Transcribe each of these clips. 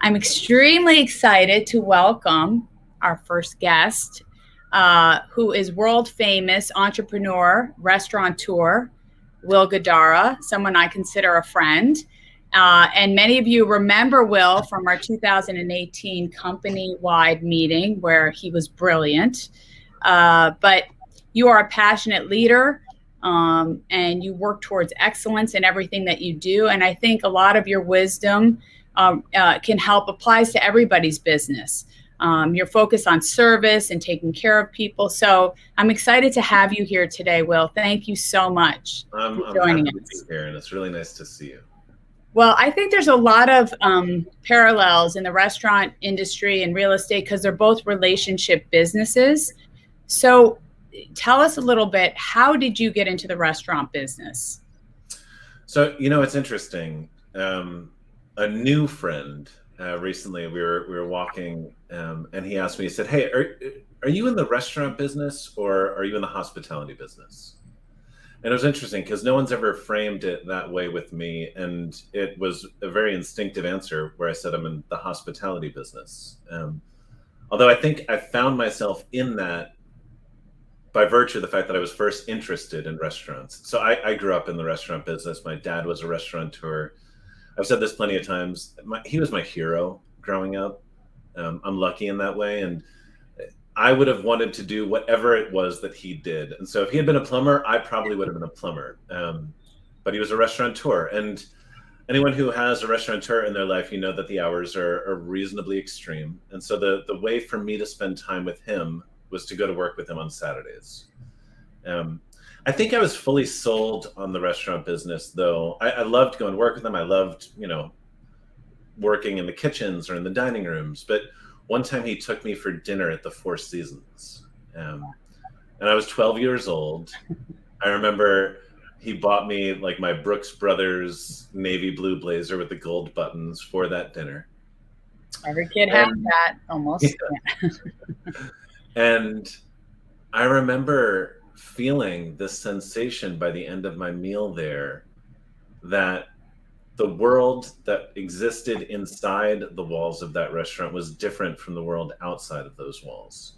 I'm extremely excited to welcome our first guest, who is world famous entrepreneur, restaurateur, Will Guidara, someone I consider a friend. And many of you remember Will from our 2018 company wide meeting where he was brilliant. But you are a passionate leader, and you work towards excellence in everything that you do. And I think a lot of your wisdom can help applies to everybody's business. Your focus on service and taking care of people. So I'm excited to have you here today, Will. Thank you so much for I'm joining happy to be us. here, and it's really nice to see you. Well, I think there's a lot of parallels in the restaurant industry and real estate because they're both relationship businesses. So tell us a little bit, how did you get into the restaurant business? So, it's interesting. A new friend recently, we were walking, and he asked me. He said, "Hey, are you in the restaurant business or are you in the hospitality business?" And it was interesting because no one's ever framed it that way with me, and it was a very instinctive answer where I said I'm in the hospitality business. Although I think I found myself in that by virtue of the fact that I was first interested in restaurants. So I grew up in the restaurant business. My dad was a restaurateur. I've said this plenty of times. He was my hero growing up. I'm lucky in that way. And I would have wanted to do whatever it was that he did. And so if he had been a plumber, I probably would have been a plumber. But he was a restaurateur. And anyone who has a restaurateur in their life, you know that the hours are reasonably extreme. And so the way for me to spend time with him was to go to work with him on Saturdays. Um, I think I was fully sold on the restaurant business, though. I loved going to work with him. I loved, working in the kitchens or in the dining rooms. But one time he took me for dinner at the Four Seasons. And I was 12 years old. I remember he bought me like my Brooks Brothers navy blue blazer with the gold buttons for that dinner. Every kid has And that almost. Yeah. And I remember feeling this sensation by the end of my meal there that the world that existed inside the walls of that restaurant was different from the world outside of those walls.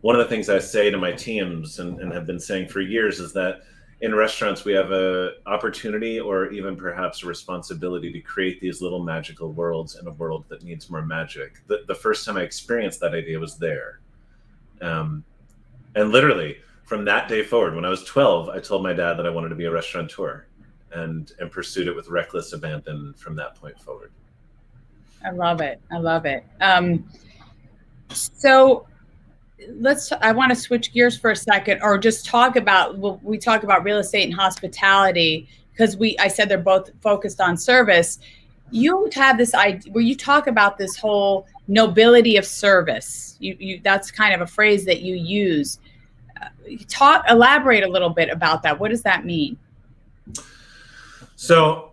One of the things I say to my teams and have been saying for years is that in restaurants we have a opportunity or even perhaps a responsibility to create these little magical worlds in a world that needs more magic. The first time I experienced that idea was there. Um, and literally from that day forward, when I was 12, I told my dad that I wanted to be a restaurateur and pursued it with reckless abandon from that point forward. I love it. I love it. So I want to switch gears for a second, or just talk about, well, we talk about real estate and hospitality because I said they're both focused on service. You have this idea where you talk about this whole nobility of service. That's kind of a phrase that you use. Elaborate a little bit about that. What does that mean? So,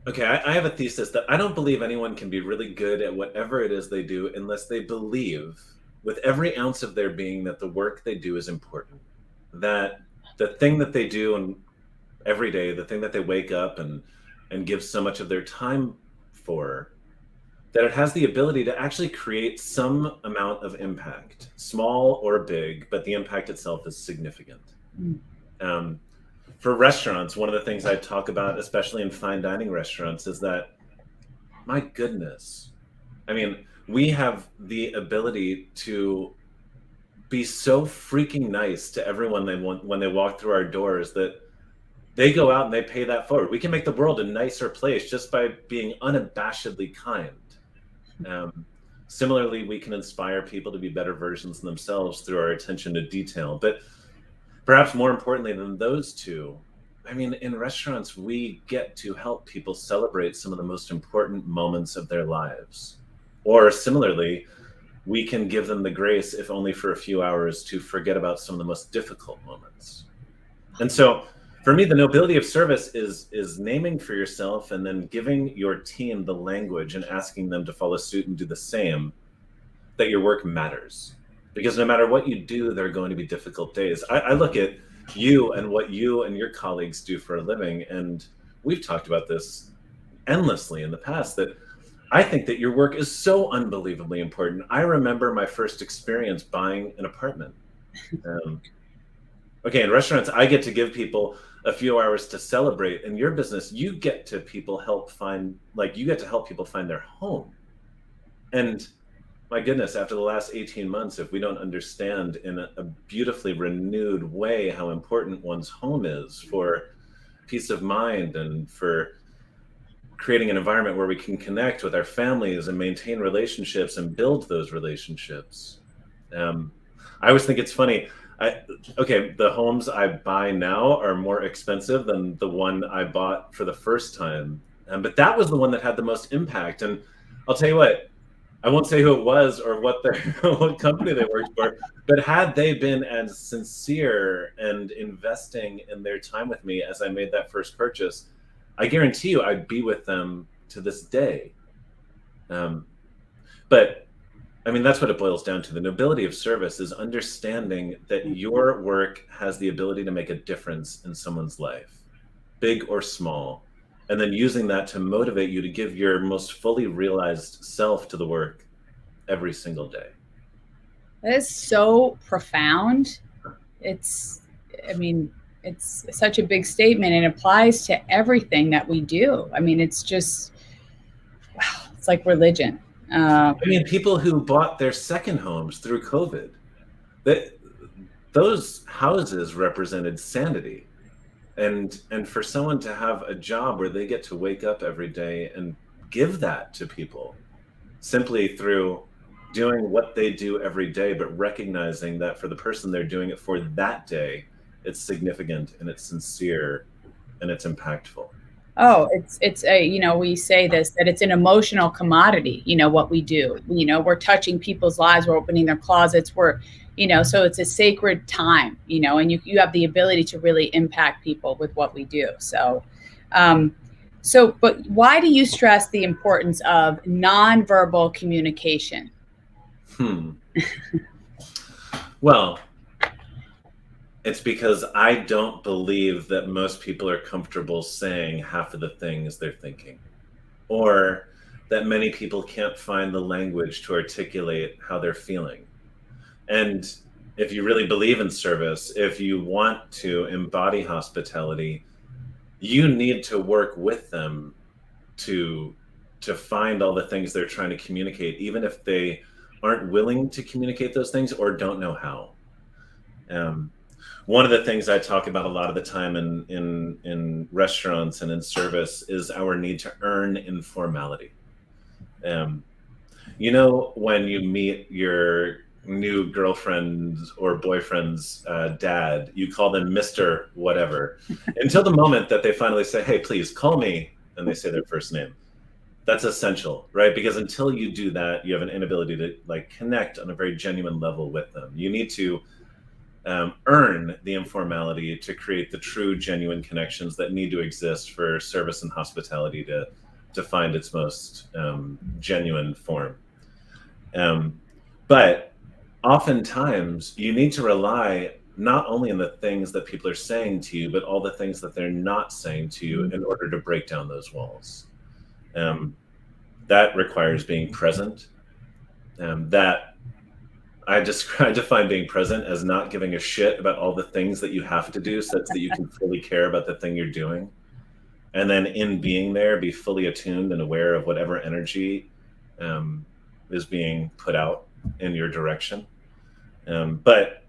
okay, I have a thesis that I don't believe anyone can be really good at whatever it is they do unless they believe with every ounce of their being that the work they do is important. That the thing that they do and every day, the thing that they wake up and give so much of their time for, that it has the ability to actually create some amount of impact, small or big, but the impact itself is significant. Mm. Um, for restaurants, one of the things I talk about, especially in fine dining restaurants, is that, my goodness, I mean, we have the ability to be so freaking nice to everyone when they walk through our doors that they go out and they pay that forward. We can make the world a nicer place just by being unabashedly kind. Similarly, we can inspire people to be better versions of themselves through our attention to detail. But perhaps more importantly than those two, I mean, in restaurants, we get to help people celebrate some of the most important moments of their lives. Or similarly, we can give them the grace, if only for a few hours, to forget about some of the most difficult moments. And so for me, the nobility of service is naming for yourself and then giving your team the language and asking them to follow suit and do the same, that your work matters. Because no matter what you do, there are going to be difficult days. I look at you and what you and your colleagues do for a living, and we've talked about this endlessly in the past, that I think that your work is so unbelievably important. I remember my first experience buying an apartment. Um, okay, in restaurants, I get to give people a few hours to celebrate. In your business, you get to people help find, like, you get to help people find their home. And my goodness, after the last 18 months, if we don't understand in a beautifully renewed way how important one's home is for peace of mind and for creating an environment where we can connect with our families and maintain relationships and build those relationships. Um, I always think it's funny. I, okay, the homes I buy now are more expensive than the one I bought for the first time. But that was the one that had the most impact. And I'll tell you what, I won't say who it was or what their what company they worked for, but had they been as sincere and investing in their time with me as I made that first purchase, I guarantee you I'd be with them to this day. Um, but I mean, that's what it boils down to. The nobility of service is understanding that your work has the ability to make a difference in someone's life, big or small, and then using that to motivate you to give your most fully realized self to the work every single day. That is so profound. It's, I mean, it's such a big statement and applies to everything that we do. I mean, it's just, wow, it's like religion. I mean, people who bought their second homes through COVID, that those houses represented sanity. And for someone to have a job where they get to wake up every day and give that to people simply through doing what they do every day, but recognizing that for the person they're doing it for that day, it's significant and it's sincere and it's impactful. Oh, it's a, you know, we say this, that it's an emotional commodity, you know, what we do. You know, we're touching people's lives, we're opening their closets, we're, you know, so it's a sacred time, you know, and you have the ability to really impact people with what we do. So um but why do you stress the importance of nonverbal communication? Hmm. Well, it's because I don't believe that most people are comfortable saying half of the things they're thinking, or that many people can't find the language to articulate how they're feeling. And if you really believe in service, if you want to embody hospitality, you need to work with them to find all the things they're trying to communicate, even if they aren't willing to communicate those things or don't know how. Um, One of the things I talk about a lot of the time in restaurants and in service is our need to earn informality. Um, you know, when you meet your new girlfriend's or boyfriend's dad, you call them Mr. Whatever until the moment that they finally say, "Hey, please call me," and they say their first name. That's essential, right? Because until you do that, you have an inability to like connect on a very genuine level with them. You need to earn the informality to create the true, genuine connections that need to exist for service and hospitality to find its most genuine form. Um, but oftentimes, you need to rely not only on the things that people are saying to you, but all the things that they're not saying to you in order to break down those walls. Um, that requires being present. That I define being present as not giving a shit about all the things that you have to do such that you can fully care about the thing you're doing. And then in being there, be fully attuned and aware of whatever energy um, is being put out in your direction. But,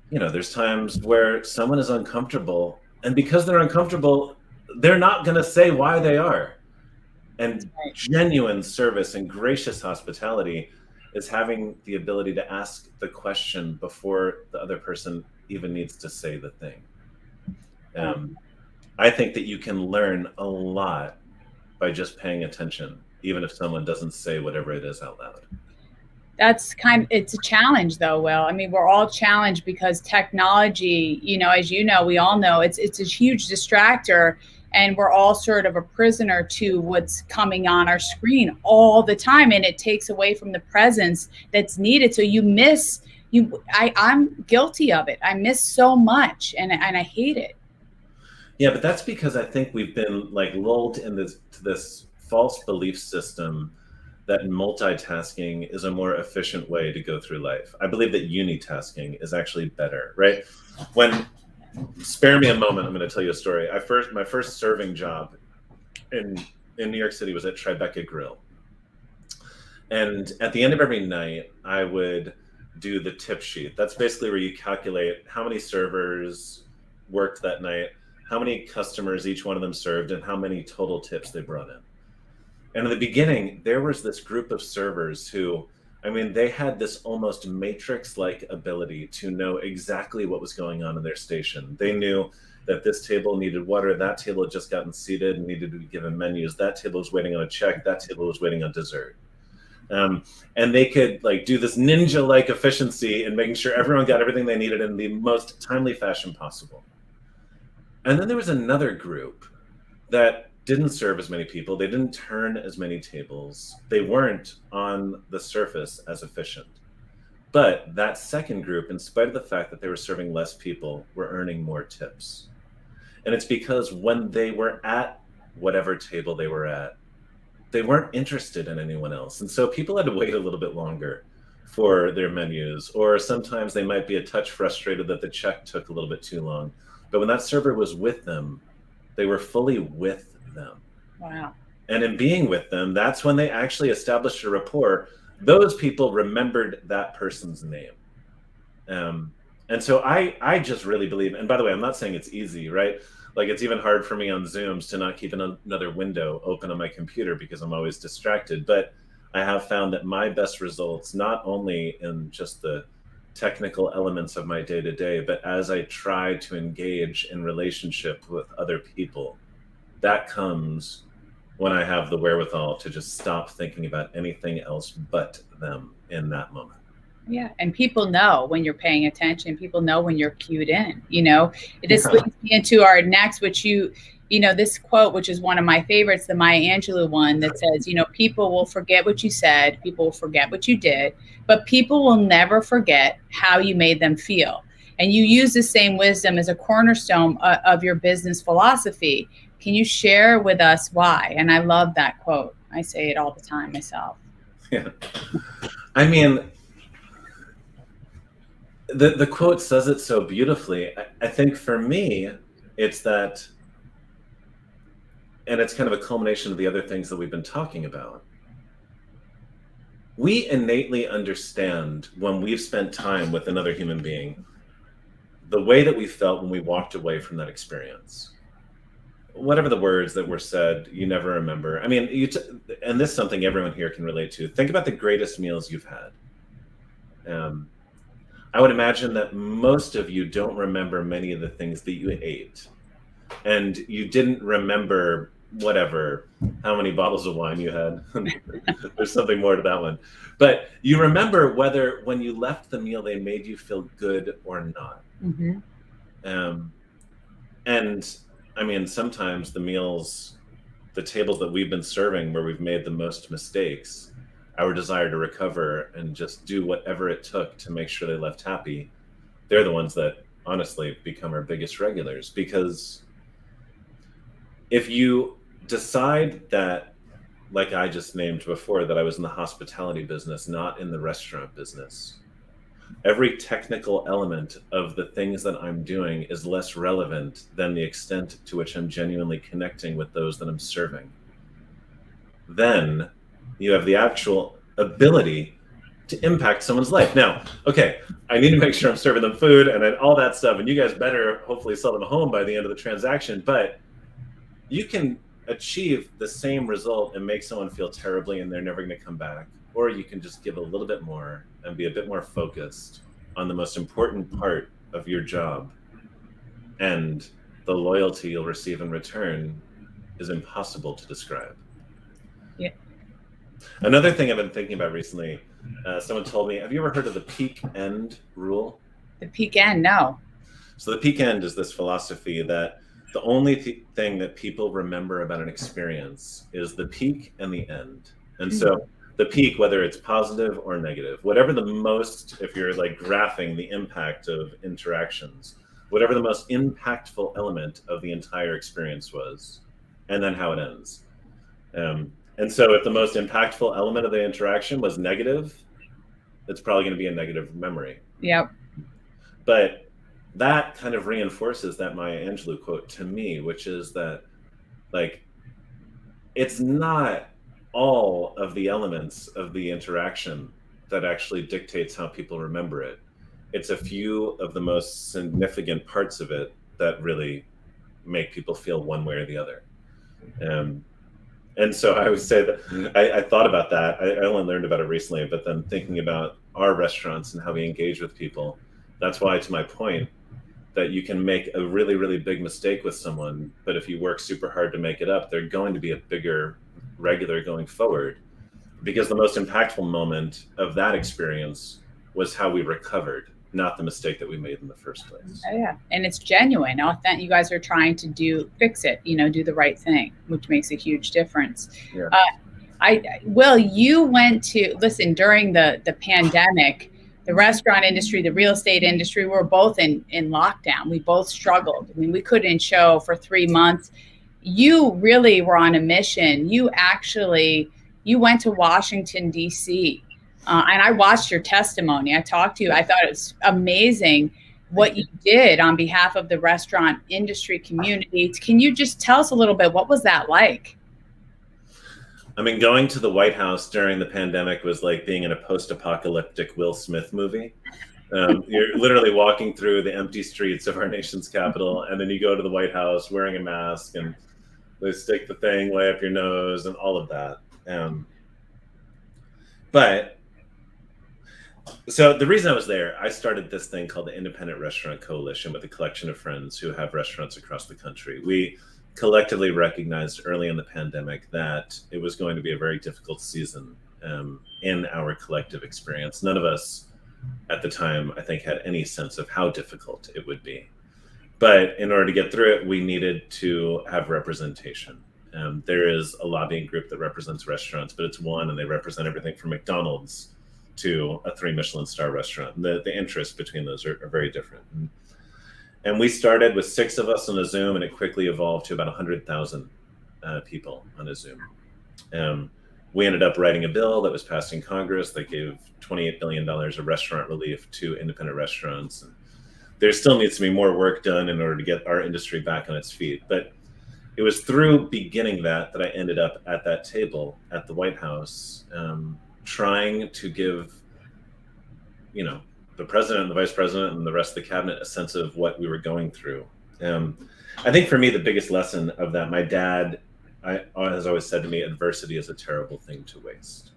you know, there's times where someone is uncomfortable, and because they're uncomfortable, they're not going to say why they are. And Right. genuine service and gracious hospitality is having the ability to ask the question before the other person even needs to say the thing. Um, I think that you can learn a lot by just paying attention, even if someone doesn't say whatever it is out loud. That's it's a challenge though, Will. I mean, we're all challenged because technology, you know, as you know, we all know it's a huge distractor, and we're all sort of a prisoner to what's coming on our screen all the time, and it takes away from the presence that's needed. So you miss you I'm guilty of it. I miss so much, and I hate it. Yeah, but that's because I think we've been like lulled in this to this false belief system that multitasking is a more efficient way to go through life. I believe that unitasking is actually better, right? Spare me a moment, I'm going to tell you a story. My first serving job in New York City was at Tribeca Grill. And at the end of every night, I would do the tip sheet. That's basically where you calculate how many servers worked that night, how many customers each one of them served, and how many total tips they brought in. And in the beginning, there was this group of servers who, I mean, they had this almost matrix-like ability to know exactly what was going on in their station. They knew that this table needed water, that table had just gotten seated and needed to be given menus, that table was waiting on a check, that table was waiting on dessert. And they could like do this ninja-like efficiency in making sure everyone got everything they needed in the most timely fashion possible. And then there was another group that didn't serve as many people. They didn't turn as many tables. They weren't on the surface as efficient. But that second group, in spite of the fact that they were serving less people, were earning more tips. And it's because when they were at whatever table they were at, they weren't interested in anyone else. And so people had to wait a little bit longer for their menus, or sometimes they might be a touch frustrated that the check took a little bit too long. But when that server was with them, they were fully with them. Wow. And in being with them, that's when they actually established a rapport. Those people remembered that person's name. And so I just really believe, and by the way, I'm not saying it's easy, right? Like it's even hard for me on Zooms to not keep another window open on my computer because I'm always distracted. But I have found that my best results, not only in just the technical elements of my day-to-day, but as I try to engage in relationship with other people, that comes when I have the wherewithal to just stop thinking about anything else but them in that moment. Yeah, and people know when you're paying attention. People know when you're cued in. This leads me into our next, which this quote, which is one of my favorites, the Maya Angelou one, that says, people will forget what you said, people will forget what you did, but people will never forget how you made them feel. And you use the same wisdom as a cornerstone of your business philosophy. Can you share with us why? And I love that quote. I say it all the time myself. Yeah. I mean, the quote says it so beautifully. I think for me, it's that, and it's kind of a culmination of the other things that we've been talking about. We innately understand when we've spent time with another human being, the way that we felt when we walked away from that experience. Whatever the words that were said, you never remember. I mean, and this is something everyone here can relate to. Think about the greatest meals you've had. I would imagine that most of you don't remember many of the things that you ate. And you didn't remember how many bottles of wine you had. There's something more to that one. But you remember whether when you left the meal, they made you feel good or not. Mm-hmm. And I mean, sometimes the tables that we've been serving where we've made the most mistakes, our desire to recover and just do whatever it took to make sure they left happy, they're the ones that honestly become our biggest regulars. Because if you decide that, like I just named before, that I was in the hospitality business, not in the restaurant business, every technical element of the things that I'm doing is less relevant than the extent to which I'm genuinely connecting with those that I'm serving. Then you have the actual ability to impact someone's life. Now, okay, I need to make sure I'm serving them food and all that stuff, and you guys better hopefully sell them a home by the end of the transaction, but you can achieve the same result and make someone feel terribly and they're never going to come back. Or you can just give a little bit more and be a bit more focused on the most important part of your job. And the loyalty you'll receive in return is impossible to describe. Yeah. Another thing I've been thinking about recently, someone told me, have you ever heard of the peak end rule? The peak end, no. So the peak end is this philosophy that the only thing that people remember about an experience is the peak and the end. And so the peak, whether it's positive or negative, whatever the most, if you're like graphing the impact of interactions, whatever the most impactful element of the entire experience was, and then how it ends. And so if the most impactful element of the interaction was negative, it's probably going to be a negative memory. Yep. But that kind of reinforces that Maya Angelou quote to me, which is that, like, it's not all of the elements of the interaction that actually dictates how people remember it. It's a few of the most significant parts of it that really make people feel one way or the other. And so I would say that I thought about that. I only learned about it recently, but then thinking about our restaurants and how we engage with people, that's why, to my point, that you can make a really, really big mistake with someone, but if you work super hard to make it up, they're going to be a bigger regular going forward. Because the most impactful moment of that experience was how we recovered, not the mistake that we made in the first place. Oh, yeah. And it's genuine, authentic. You guys are trying to fix it, do the right thing, which makes a huge difference. Yeah. Will, you went listen, during the pandemic, the restaurant industry, the real estate industry, we were both in lockdown. We both struggled. I mean, we couldn't show for 3 months. You really were on a mission. You went to Washington, D.C., and I watched your testimony. I talked to you. I thought it was amazing what you did on behalf of the restaurant industry community. Can you just tell us a little bit? What was that like? I mean, going to the White House during the pandemic was like being in a post-apocalyptic Will Smith movie. You're literally walking through the empty streets of our nation's capital, and then you go to the White House wearing a mask, and they stick the thing way up your nose and all of that. So the reason I was there, I started this thing called the Independent Restaurant Coalition with a collection of friends who have restaurants across the country. We collectively recognized early in the pandemic that it was going to be a very difficult season in our collective experience. None of us at the time, I think, had any sense of how difficult it would be. But in order to get through it, we needed to have representation. There is a lobbying group that represents restaurants, but it's one, and they represent everything from McDonald's to a 3 Michelin star restaurant. The interests between those are very different. And we started with 6 of us on a Zoom, and it quickly evolved to about 100,000 people on a Zoom. We ended up writing a bill that was passed in Congress that gave $28 billion of restaurant relief to independent restaurants. And there still needs to be more work done in order to get our industry back on its feet. But it was through beginning that I ended up at that table at the White House, trying to give, the president and the vice president and the rest of the cabinet a sense of what we were going through. I think for me, the biggest lesson of that, my dad has always said to me, adversity is a terrible thing to waste.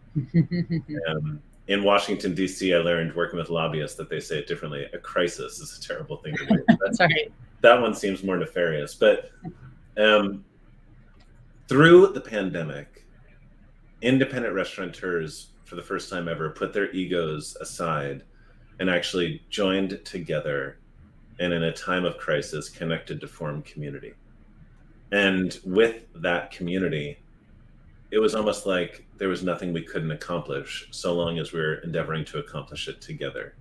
In Washington, D.C., I learned working with lobbyists that they say it differently. A crisis is a terrible thing to waste. That's right. That one seems more nefarious. But through the pandemic, independent restaurateurs, for the first time ever, put their egos aside and actually joined together, and in a time of crisis, connected to form community. And with that community, it was almost like there was nothing we couldn't accomplish so long as we were endeavoring to accomplish it together.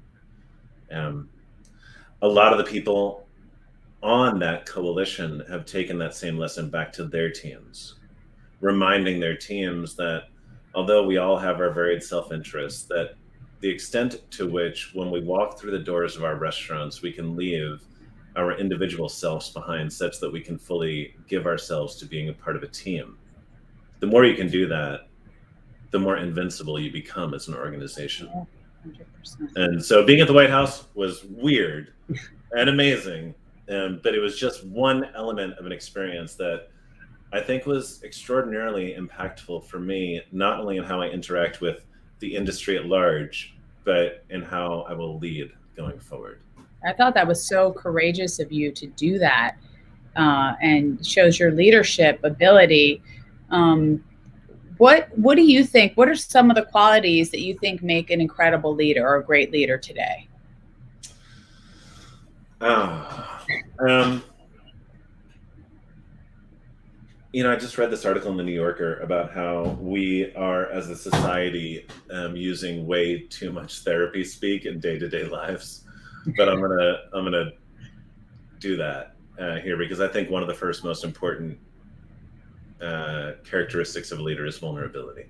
A lot of the people on that coalition have taken that same lesson back to their teams, reminding their teams that although we all have our varied self-interests, that the extent to which when we walk through the doors of our restaurants, we can leave our individual selves behind such that we can fully give ourselves to being a part of a team. The more you can do that, the more invincible you become as an organization. Yeah, 100%. And so being at the White House was weird and amazing, but it was just one element of an experience that I think was extraordinarily impactful for me, not only in how I interact with the industry at large, but in how I will lead going forward. I thought that was so courageous of you to do that, and shows your leadership ability. What do you think? What are some of the qualities that you think make an incredible leader or a great leader today? I just read this article in the New Yorker about how we are, as a society, using way too much therapy speak in day-to-day lives. But I'm gonna do that here because I think one of the first most important characteristics of a leader is vulnerability.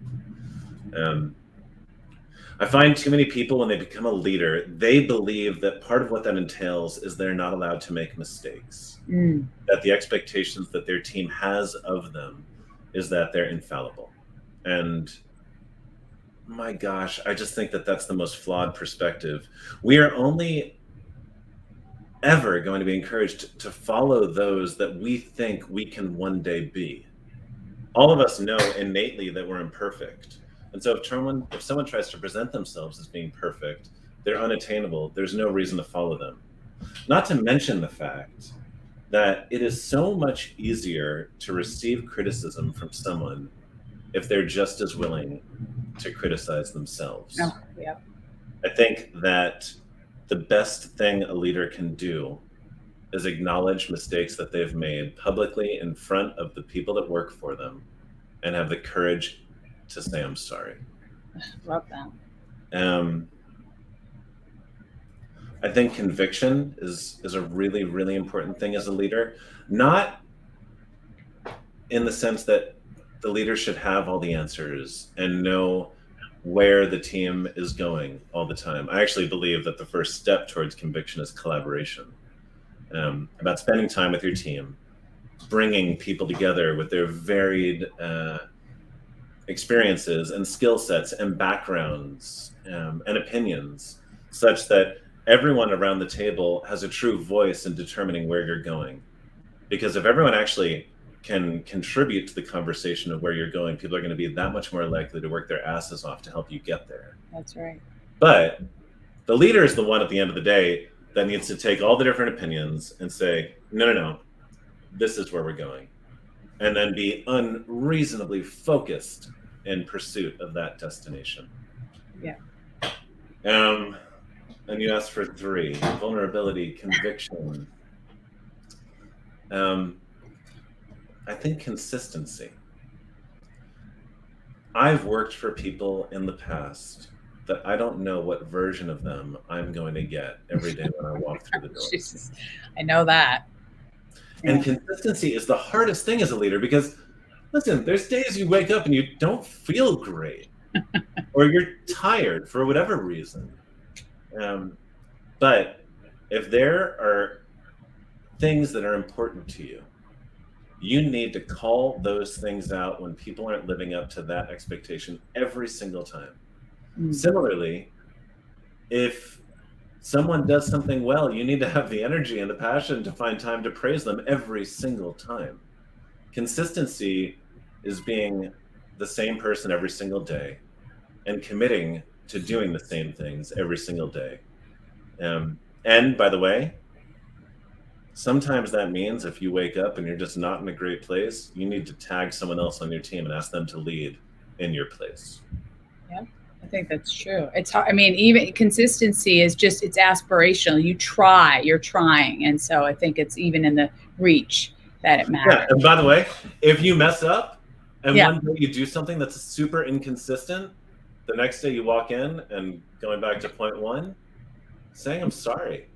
I find too many people, when they become a leader, they believe that part of what that entails is they're not allowed to make mistakes. That the expectations that their team has of them is that they're infallible. And my gosh, I just think that that's the most flawed perspective. We are only ever going to be encouraged to follow those that we think we can one day be. All of us know innately that we're imperfect. And so if someone tries to present themselves as being perfect, they're unattainable. There's no reason to follow them. Not to mention the fact that it is so much easier to receive criticism from someone if they're just as willing to criticize themselves. Oh, yeah. I think that the best thing a leader can do is acknowledge mistakes that they've made publicly in front of the people that work for them and have the courage to say, I'm sorry. Love that. I think conviction is a really, really important thing as a leader. Not in the sense that the leader should have all the answers and know where the team is going all the time. I actually believe that the first step towards conviction is collaboration. About spending time with your team, bringing people together with their varied experiences and skill sets and backgrounds and opinions, such that everyone around the table has a true voice in determining where you're going. Because if everyone actually can contribute to the conversation of where you're going, people are going to be that much more likely to work their asses off to help you get there. That's right. But the leader is the one at the end of the day that needs to take all the different opinions and say, no, this is where we're going. And then be unreasonably focused in pursuit of that destination. Yeah. And you asked for 3: vulnerability, conviction. I think consistency. I've worked for people in the past that I don't know what version of them I'm going to get every day when I walk through the door. Jesus, I know that. And consistency is the hardest thing as a leader, because listen, there's days you wake up and you don't feel great or you're tired for whatever reason. But if there are things that are important to you, you need to call those things out when people aren't living up to that expectation every single time. Similarly, if someone does something well, you need to have the energy and the passion to find time to praise them every single time. Consistency is being the same person every single day and committing to doing the same things every single day. And by the way, sometimes that means if you wake up and you're just not in a great place, you need to tag someone else on your team and ask them to lead in your place. Yeah, I think that's true. It's hard. I mean, even consistency is just, it's aspirational. You're trying. And so I think it's even in the reach that it matters. Yeah, and by the way, if you mess up and one day you do something that's super inconsistent, the next day you walk in and going back to point 1, saying, I'm sorry.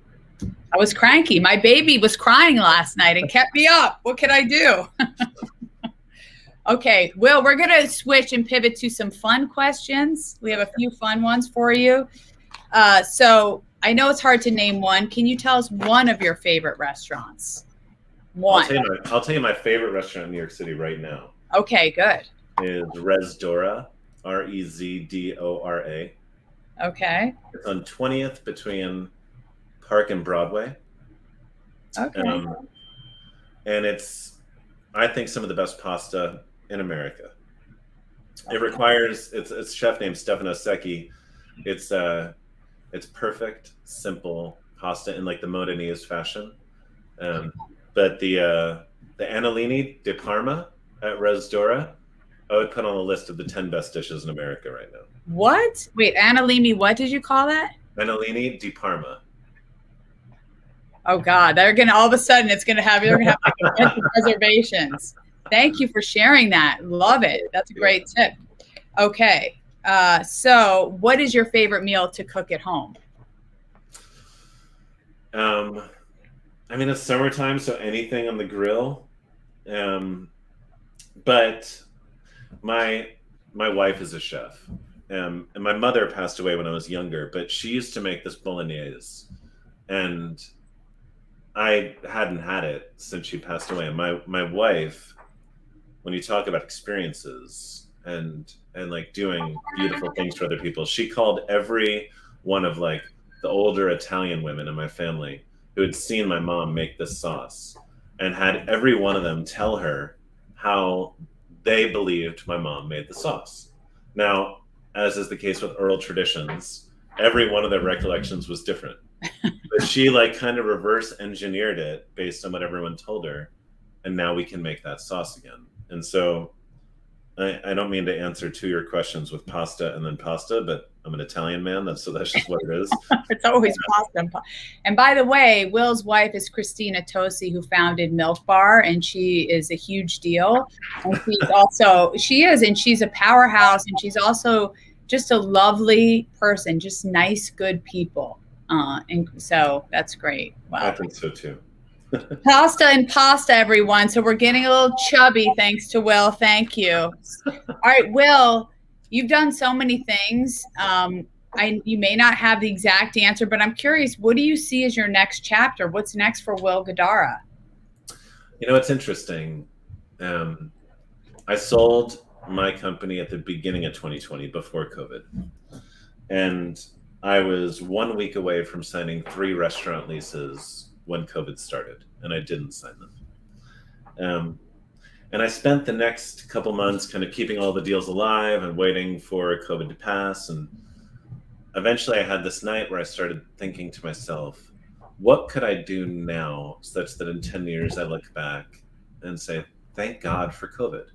I was cranky. My baby was crying last night and kept me up. What could I do? Okay, Will, we're going to switch and pivot to some fun questions. We have a few fun ones for you. So I know it's hard to name one. Can you tell us one of your favorite restaurants? One. I'll tell you my favorite restaurant in New York City right now. Okay, good. Is Restaurateur, Rezdora. Okay. It's on 20th between Park and Broadway. Okay. And it's, I think, some of the best pasta in America. Okay. It requires, it's a chef named Stefano Secchi. It's perfect, simple pasta in like the Modenese fashion. But the Annalini di Parma at Restaurateur, I would put on the list of the 10 best dishes in America right now. What? Wait, Annalini, what did you call that? Annalini di Parma. Oh God, they're gonna all of a sudden they're gonna have like a bunch of reservations. Thank you for sharing that. Love it. That's a great tip. Okay, so what is your favorite meal to cook at home? I mean, it's summertime, so anything on the grill. But my my wife is a chef, and my mother passed away when I was younger. But she used to make this bolognese, and I hadn't had it since she passed away. And my wife, when you talk about experiences and like doing beautiful things for other people, she called every one of like the older Italian women in my family who had seen my mom make this sauce and had every one of them tell her how they believed my mom made the sauce. Now, as is the case with oral traditions, every one of their recollections was different. But she like kind of reverse engineered it based on what everyone told her, and now we can make that sauce again. And so I don't mean to answer two of your questions with pasta and then pasta, but I'm an Italian man. That's just what it is. It's always pasta. And by the way, Will's wife is Christina Tosi, who founded Milk Bar, and she is a huge deal. And she's a powerhouse, and she's also just a lovely person, just nice, good people. And so that's great. Wow. I think so too. Pasta and pasta, everyone. So we're getting a little chubby thanks to Will. Thank you. All right, Will, you've done so many things. You may not have the exact answer, but I'm curious, what do you see as your next chapter? What's next for Will Guidara? You know, it's interesting. I sold my company at the beginning of 2020 before COVID. And I was 1 week away from signing 3 restaurant leases when COVID started, and I didn't sign them. And I spent the next couple months kind of keeping all the deals alive and waiting for COVID to pass. And eventually I had this night where I started thinking to myself, what could I do now such that in 10 years I look back and say, thank God for COVID.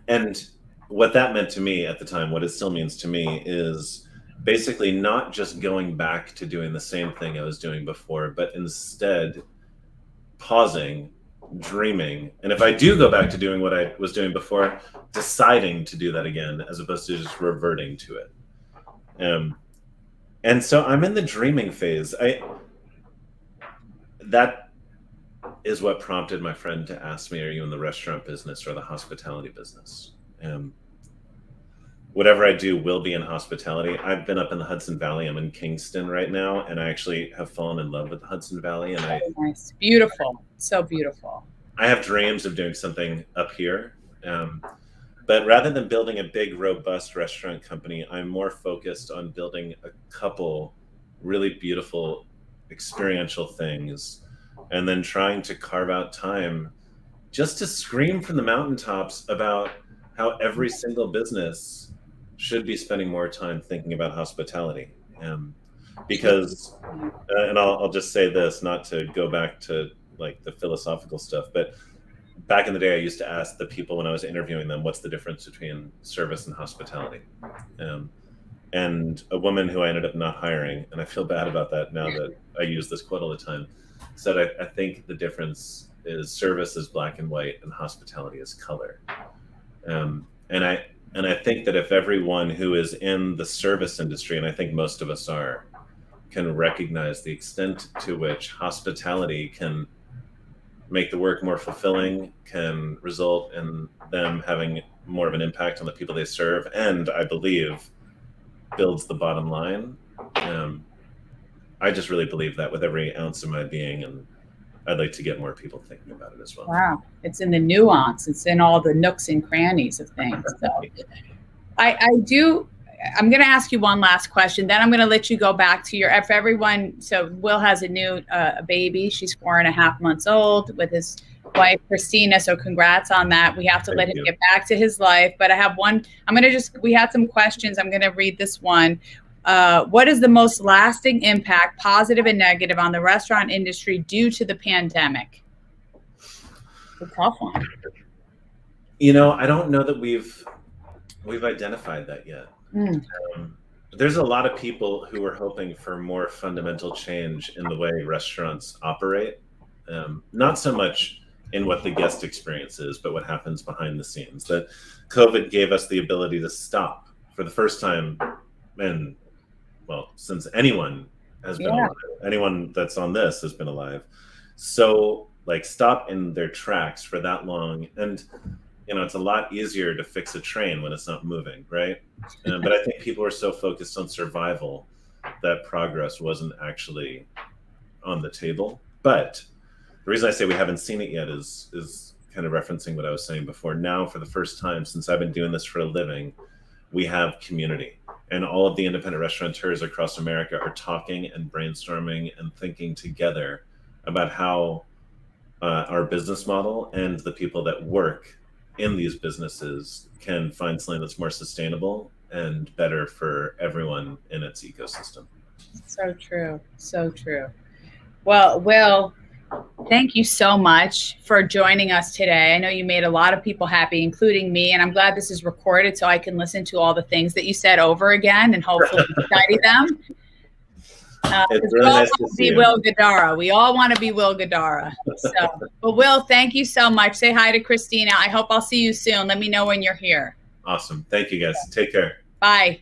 And what that meant to me at the time, what it still means to me, is basically not just going back to doing the same thing I was doing before, but instead pausing, dreaming. And if I do go back to doing what I was doing before, deciding to do that again, as opposed to just reverting to it. And so I'm in the dreaming phase. That is what prompted my friend to ask me, are you in the restaurant business or the hospitality business? Whatever I do will be in hospitality. I've been up in the Hudson Valley. I'm in Kingston right now, and I actually have fallen in love with the Hudson Valley. And nice, beautiful, so beautiful. I have dreams of doing something up here, but rather than building a big, robust restaurant company, I'm more focused on building a couple really beautiful, experiential things, and then trying to carve out time just to scream from the mountaintops about how every single business should be spending more time thinking about hospitality. Because, and I'll just say this, not to go back to like the philosophical stuff, but back in the day, I used to ask the people when I was interviewing them, what's the difference between service and hospitality? And a woman who I ended up not hiring, and I feel bad about that now that I use this quote all the time, said, I think the difference is service is black and white and hospitality is color. And I think that if everyone who is in the service industry, and I think most of us are, can recognize the extent to which hospitality can make the work more fulfilling, can result in them having more of an impact on the people they serve, and I believe builds the bottom line. I just really believe that with every ounce of my being, and I'd like to get more people thinking about it as well. Wow. It's in the nuance. It's in all the nooks and crannies of things. So I'm going to ask you one last question. Then I'm going to let you go back to if everyone, so Will has a new baby. She's 4.5 months old with his wife, Christina. So congrats on that. We have to let him get back to his life. But I have one, we had some questions. I'm going to read this one. What is the most lasting impact, positive and negative, on the restaurant industry due to the pandemic? It's a tough one. You know, I don't know that we've identified that yet. There's a lot of people who are hoping for more fundamental change in the way restaurants operate. Not so much in what the guest experience is, but what happens behind the scenes. That COVID gave us the ability to stop for the first time in, well, since anyone has been alive. Anyone that's on this has been alive. So like stop in their tracks for that long. And it's a lot easier to fix a train when it's not moving, right? But I think people are so focused on survival that progress wasn't actually on the table. But the reason I say we haven't seen it yet is kind of referencing what I was saying before. Now, for the first time since I've been doing this for a living, we have community. And all of the independent restaurateurs across America are talking and brainstorming and thinking together about how our business model and the people that work in these businesses can find something that's more sustainable and better for everyone in its ecosystem. So true. So true. Well, Will, thank you so much for joining us today. I know you made a lot of people happy, including me, and I'm glad this is recorded so I can listen to all the things that you said over again and hopefully study them. It's we really all nice want to to see be you. Will Guidara. We all want to be Will Guidara. So, but Will, thank you so much. Say hi to Christina. I hope I'll see you soon. Let me know when you're here. Awesome. Thank you, guys. Take care. Bye.